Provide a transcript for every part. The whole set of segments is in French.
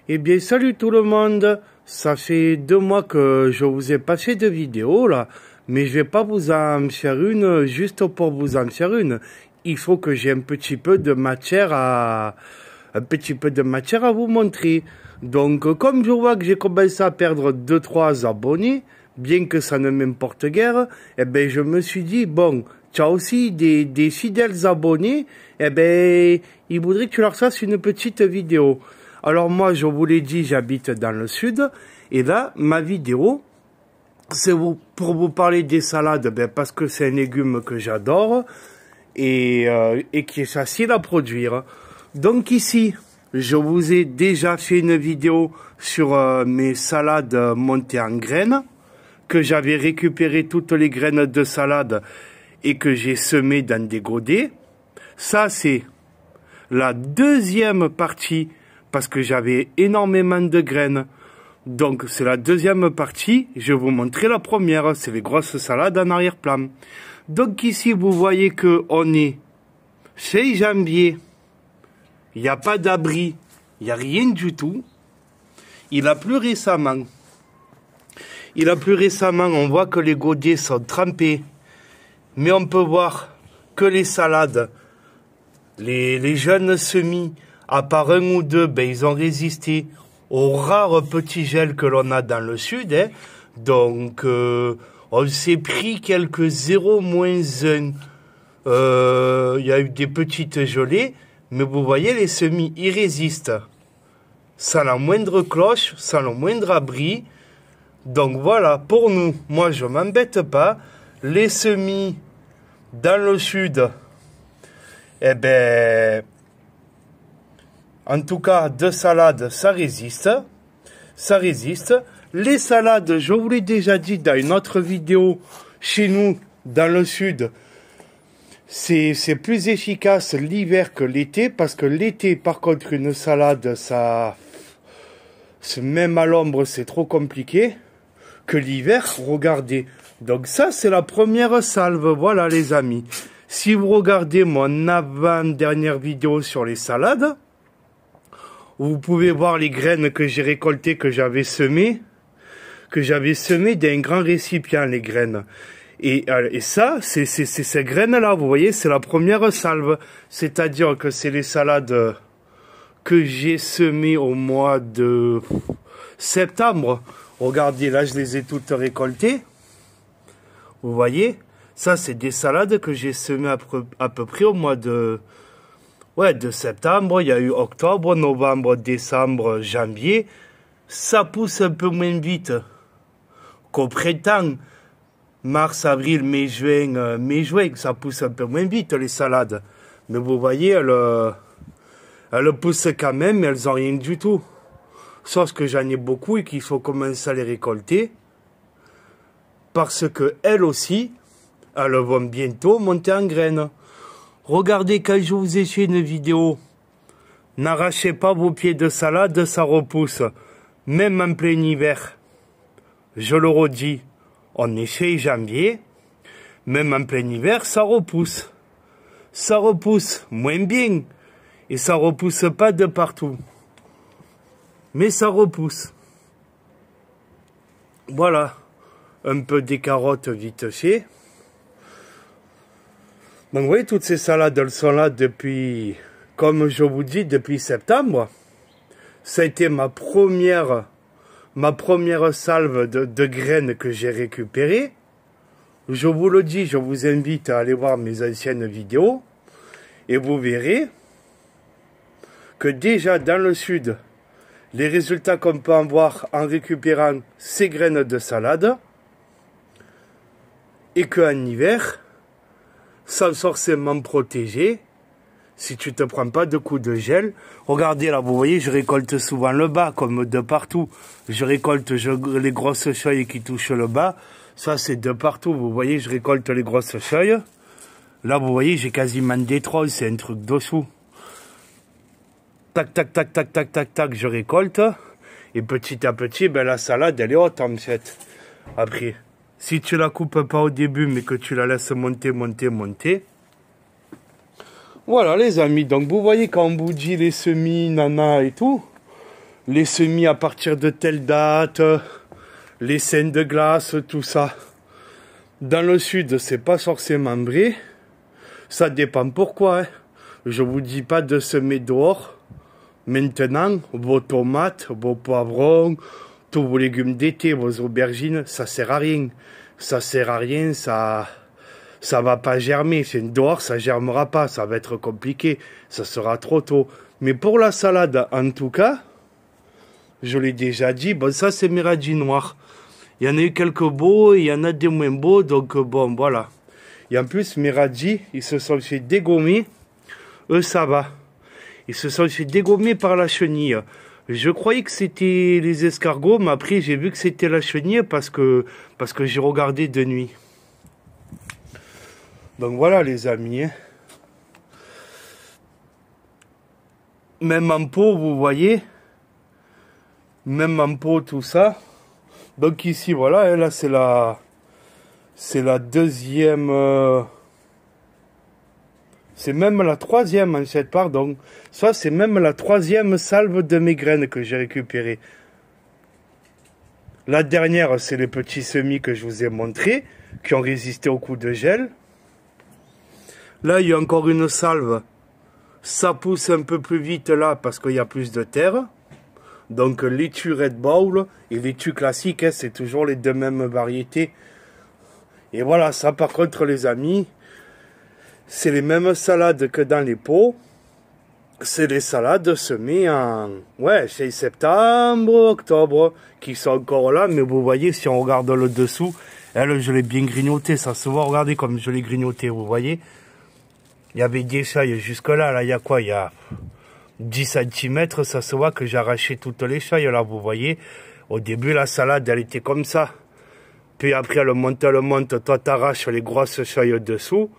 Eh bien, salut tout le monde. Ça fait 2 mois que je vous ai pas fait de vidéo là, mais je vais pas vous en faire une juste pour vous en faire une. Il faut que j'ai un petit peu de matière à vous montrer. Donc, comme je vois que j'ai commencé à perdre 2-3 abonnés, bien que ça ne m'importe guère, eh ben, je me suis dit, bon, tu as aussi des fidèles abonnés, eh ben, ils voudraient que tu leur fasses une petite vidéo. Alors moi, je vous l'ai dit, j'habite dans le sud, et là, ma vidéo, c'est pour vous parler des salades, ben, parce que c'est un légume que j'adore, et qui est facile à produire. Donc ici, je vous ai déjà fait une vidéo sur mes salades montées en graines, que j'avais récupéré toutes les graines de salade et que j'ai semées dans des godets. Ça, c'est la deuxième partie, parce que j'avais énormément de graines. Donc, c'est la deuxième partie. Je vais vous montrer la première. C'est les grosses salades en arrière-plan. Donc, ici, vous voyez que on est 6 janvier. Il n'y a pas d'abri. Il n'y a rien du tout. Il a plu récemment. On voit que les godets sont trempés. Mais on peut voir que les salades, les jeunes semis, à part un ou deux, ben, ils ont résisté aux rares petits gels que l'on a dans le sud. Hein. Donc, on s'est pris quelques 0-1. Il y a eu des petites gelées, mais vous voyez, les semis, ils résistent. Sans la moindre cloche, sans le moindre abri. Donc voilà, pour nous, moi je m'embête pas. Les semis dans le sud, eh ben, en tout cas, de salade, ça résiste. Ça résiste. Les salades, je vous l'ai déjà dit dans une autre vidéo, chez nous, dans le sud, c'est plus efficace l'hiver que l'été, parce que l'été, par contre, une salade, ça, même à l'ombre, c'est trop compliqué. Que l'hiver, regardez. Donc ça, c'est la première salve. Voilà, les amis. Si vous regardez mon avant-dernière vidéo sur les salades, vous pouvez voir les graines que j'ai récoltées, que j'avais semées d'un grand récipient, les graines. Et ça, c'est ces graines-là, vous voyez, c'est la première salve. C'est-à-dire que c'est les salades que j'ai semées au mois de septembre. Regardez, là, je les ai toutes récoltées. Vous voyez, ça, c'est des salades que j'ai semées à peu près au mois de septembre. Il y a eu octobre, novembre, décembre, janvier. Ça pousse un peu moins vite qu'au printemps. Mars, avril, mai, juin, ça pousse un peu moins vite, les salades. Mais vous voyez, elles poussent quand même, mais elles n'ont rien du tout. Sauf que j'en ai beaucoup et qu'il faut commencer à les récolter. Parce que elles aussi, elles vont bientôt monter en graines. Regardez, quand je vous ai fait une vidéo, n'arrachez pas vos pieds de salade, ça repousse. Même en plein hiver. Je le redis, on est fin janvier, même en plein hiver, ça repousse. Ça repousse moins bien. Et ça repousse pas de partout. Mais ça repousse. Voilà. Un peu des carottes vite fait. Donc vous voyez, toutes ces salades, elles sont là depuis, comme je vous dis, depuis septembre. Ça a été ma première salve de graines que j'ai récupérées. Je vous le dis, je vous invite à aller voir mes anciennes vidéos. Et vous verrez que déjà dans le sud, les résultats qu'on peut avoir en récupérant ces graines de salade, et qu'en hiver, sans forcément protéger, si tu ne te prends pas de coups de gel. Regardez là, vous voyez, je récolte souvent le bas, comme de partout. Je récolte les grosses feuilles qui touchent le bas. Ça, c'est de partout. Vous voyez, je récolte les grosses feuilles. Là, vous voyez, j'ai quasiment des trolls, c'est un truc dessous. Tac, tac, tac, tac, tac, tac, tac, je récolte. Et petit à petit, ben, la salade, elle est haute en fait. Après, si tu la coupes pas au début, mais que tu la laisses monter, monter, monter. Voilà les amis, donc vous voyez quand on vous dit les semis, nana et tout. les semis à partir de telle date, les scènes de glace, tout ça. Dans le sud, c'est pas forcément vrai. Ça dépend pourquoi. Hein. Je vous dis pas de semer dehors. Maintenant, vos tomates, vos poivrons, tous vos légumes d'été, vos aubergines, ça sert à rien. Ça sert à rien, ça va pas germer. C'est dehors, ça germera pas, ça va être compliqué. Ça sera trop tôt. Mais pour la salade, en tout cas, je l'ai déjà dit, bon, ça c'est mes radis noirs. Il y en a eu quelques beaux, il y en a des moins beaux, donc bon, voilà. Et en plus, mes radis, ils se sont fait dégommer. Eux, ça va. Ils se sont fait dégommer par la chenille. Je croyais que c'était les escargots, mais après, j'ai vu que c'était la chenille parce que j'ai regardé de nuit. Donc voilà, les amis. Hein. Même en pot, vous voyez. Même en pot, tout ça. Donc ici, voilà, là, c'est la deuxième... c'est même la troisième en fait, pardon. Ça, c'est même la troisième salve de mes graines que j'ai récupérée. La dernière, c'est les petits semis que je vous ai montrés, qui ont résisté au coup de gel. Là, il y a encore une salve. Ça pousse un peu plus vite là, parce qu'il y a plus de terre. Donc, laitue Red Bowl et laitue classique, hein, c'est toujours les deux mêmes variétés. Et voilà, ça par contre, les amis... c'est les mêmes salades que dans les pots. C'est les salades semées en... ouais, c'est septembre, octobre, qui sont encore là. Mais vous voyez, si on regarde le dessous, elle, je l'ai bien grignoté. Ça se voit, regardez comme je l'ai grignoté, vous voyez. Il y avait des feuilles jusque là. Là, il y a quoi? Il y a 10 cm. Ça se voit que j'ai arraché toutes les feuilles, là, vous voyez. Au début, la salade, elle était comme ça. Puis après, elle monte. Toi, t'arraches les grosses feuilles dessous.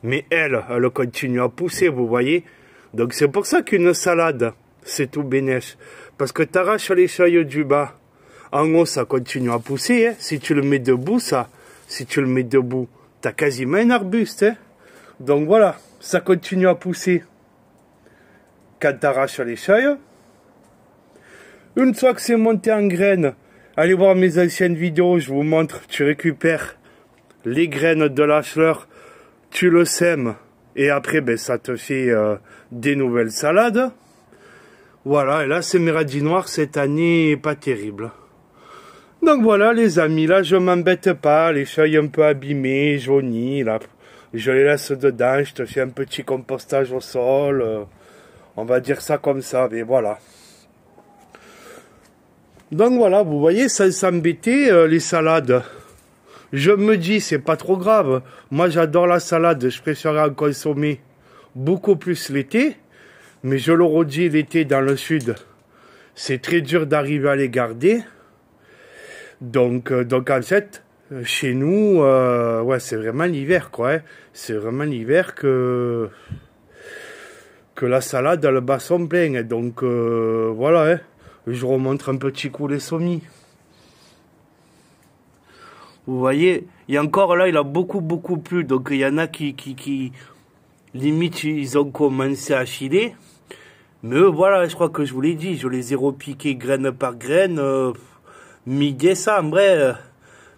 Mais elle continue à pousser, vous voyez. Donc c'est pour ça qu'une salade, c'est tout bénef. Parce que tu arraches les feuilles du bas. En haut, ça continue à pousser. Hein. Si tu le mets debout, tu as quasiment un arbuste. Hein. Donc voilà, ça continue à pousser. Quand tu arraches les feuilles. Une fois que c'est monté en graines, allez voir mes anciennes vidéos, je vous montre. Tu récupères les graines de la fleur. Tu le sèmes et après ben, ça te fait des nouvelles salades. Voilà, et là c'est mes radis noirs cette année, pas terrible. Donc voilà les amis, là je m'embête pas, les feuilles un peu abîmées, jaunies, là je les laisse dedans, je te fais un petit compostage au sol, on va dire ça comme ça, mais voilà. Donc voilà, vous voyez, ça s'embêter les salades. Je me dis, c'est pas trop grave. Moi, j'adore la salade. Je préfère en consommer beaucoup plus l'été. Mais je le redis, l'été dans le sud, c'est très dur d'arriver à les garder. Donc en fait, chez nous, ouais, c'est vraiment l'hiver, quoi. Hein. C'est vraiment l'hiver que la salade a le basson plein. Donc voilà, hein. Je remonte un petit coup les semis. Vous voyez, et encore là, il a beaucoup plu. Donc, il y en a qui limite, ils ont commencé à filer. Mais eux, voilà, je crois que je vous l'ai dit, je les ai repiqués graine par graine, mi-décembre,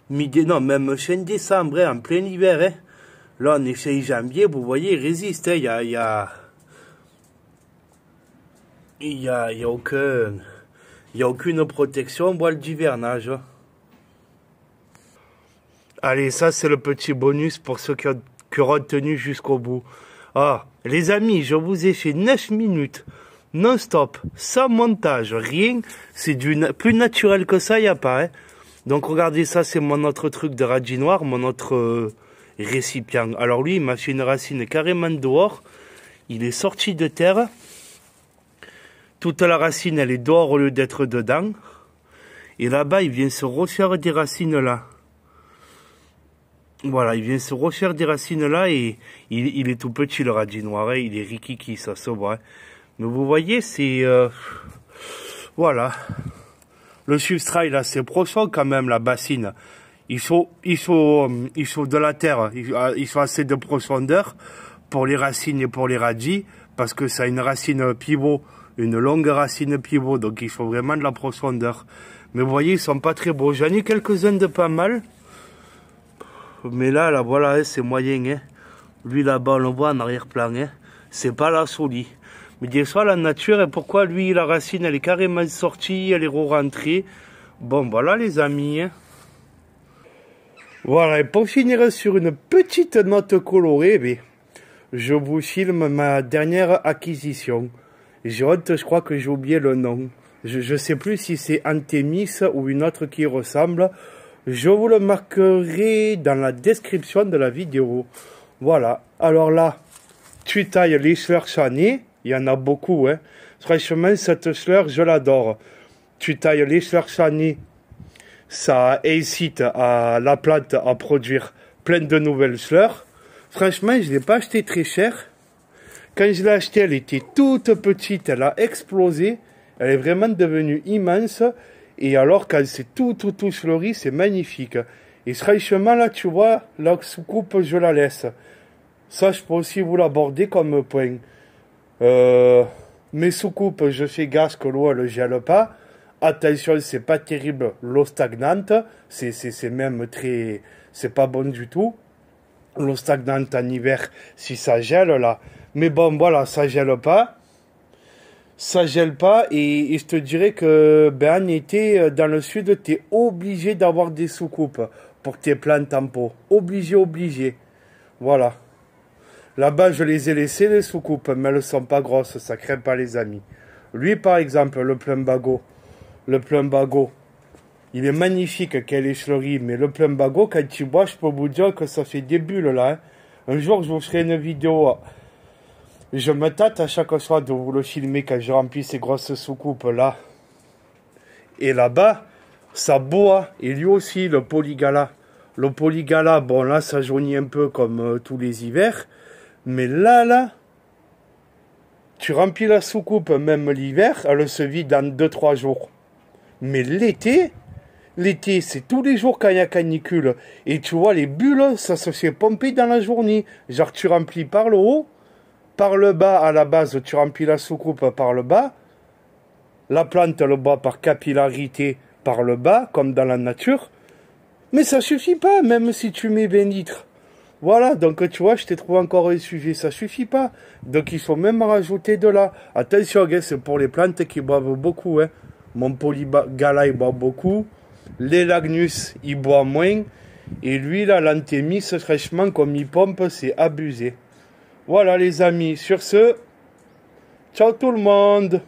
non, même fin décembre, en plein hiver. Hein. Là, on est fin janvier, vous voyez, il résiste. Hein. Il y a aucune protection, voile d'hivernage. Allez, ça c'est le petit bonus pour ceux qui auront tenu jusqu'au bout. Ah, les amis, je vous ai fait 9 minutes non-stop, sans montage, rien. C'est plus naturel que ça, il n'y a pas. Hein. Donc regardez, ça c'est mon autre truc de radis noir, mon autre récipient. Alors lui, il m'a fait une racine carrément dehors. Il est sorti de terre. Toute la racine, elle est dehors au lieu d'être dedans. Et là-bas, il vient se refaire des racines là. Voilà, il vient se refaire des racines là et il est tout petit le radis noir, hein, il est rikiki, ça se voit. Hein. Mais vous voyez, c'est... voilà. Le substrat, il est assez profond quand même, la bassine. Il faut de la terre, il faut assez de profondeur pour les racines et pour les radis, parce que ça a une racine pivot une longue racine pivot, donc il faut vraiment de la profondeur. Mais vous voyez, ils sont pas très beaux. J'en ai quelques-uns de pas mal. Mais là, voilà, hein, c'est moyen. Hein. Lui, là-bas, on le voit en arrière-plan. Hein. C'est pas la solie. Mais des fois, la nature, et pourquoi lui, la racine, elle est carrément sortie, elle est re-rentrée. Bon, voilà, les amis. Hein. Voilà, et pour finir sur une petite note colorée, mais je vous filme ma dernière acquisition. J'ai honte, je crois que j'ai oublié le nom. Je sais plus si c'est Antémis ou une autre qui ressemble. Je vous le marquerai dans la description de la vidéo. Voilà. Alors là, tu tailles les slurs chanés. Il y en a beaucoup, hein. Franchement, cette slur, je l'adore. Tu tailles les slurs chanés. Ça incite à la plante à produire plein de nouvelles slurs. Franchement, je ne l'ai pas acheté très cher. Quand je l'ai acheté, elle était toute petite. Elle a explosé. Elle est vraiment devenue immense. Et alors, quand c'est tout fleuri, c'est magnifique. Et franchement, là, tu vois, la soucoupe, je la laisse. Ça, je peux aussi vous l'aborder comme point. Mes soucoupes, je fais gaffe que l'eau, elle ne gèle pas. Attention, c'est pas terrible, l'eau stagnante. C'est même très... C'est pas bon du tout. L'eau stagnante en hiver, si ça gèle, là. Mais bon, voilà, ça gèle pas. Ça gèle pas et je te dirais que en été dans le sud tu es obligé d'avoir des soucoupes pour tes plantes en pot. Obligé. Voilà. Là-bas je les ai laissées les soucoupes mais elles sont pas grosses, ça craint pas les amis. Lui par exemple le plumbago. Le plumbago. Il est magnifique qu'elle est fleurie mais le plumbago quand tu bois je peux vous dire que ça fait des bulles là. Hein. Un jour je vous ferai une vidéo. Je me tâte à chaque fois de vous le filmer quand je remplis ces grosses soucoupes là. Et là-bas, ça boit. Et lui aussi, le polygala. Le polygala, bon là, ça jaunit un peu comme tous les hivers. Mais là, tu remplis la soucoupe, même l'hiver, elle se vide en 2-3 jours. Mais l'été, c'est tous les jours quand il y a canicule. Et tu vois, les bulles, ça se fait pomper dans la journée. Genre, tu remplis par le haut. Par le bas, à la base, tu remplis la soucoupe par le bas. La plante le boit par capillarité par le bas, comme dans la nature. Mais ça suffit pas, même si tu mets 20 litres. Voilà, donc tu vois, je t'ai trouvé encore un sujet, ça suffit pas. Donc il faut même rajouter de là. Attention, c'est pour les plantes qui boivent beaucoup. Hein. Mon polygala, il boit beaucoup. L'élagnus, il boit moins. Et lui, là, l'anthémis, fraîchement, comme il pompe, c'est abusé. Voilà les amis, sur ce, ciao tout le monde!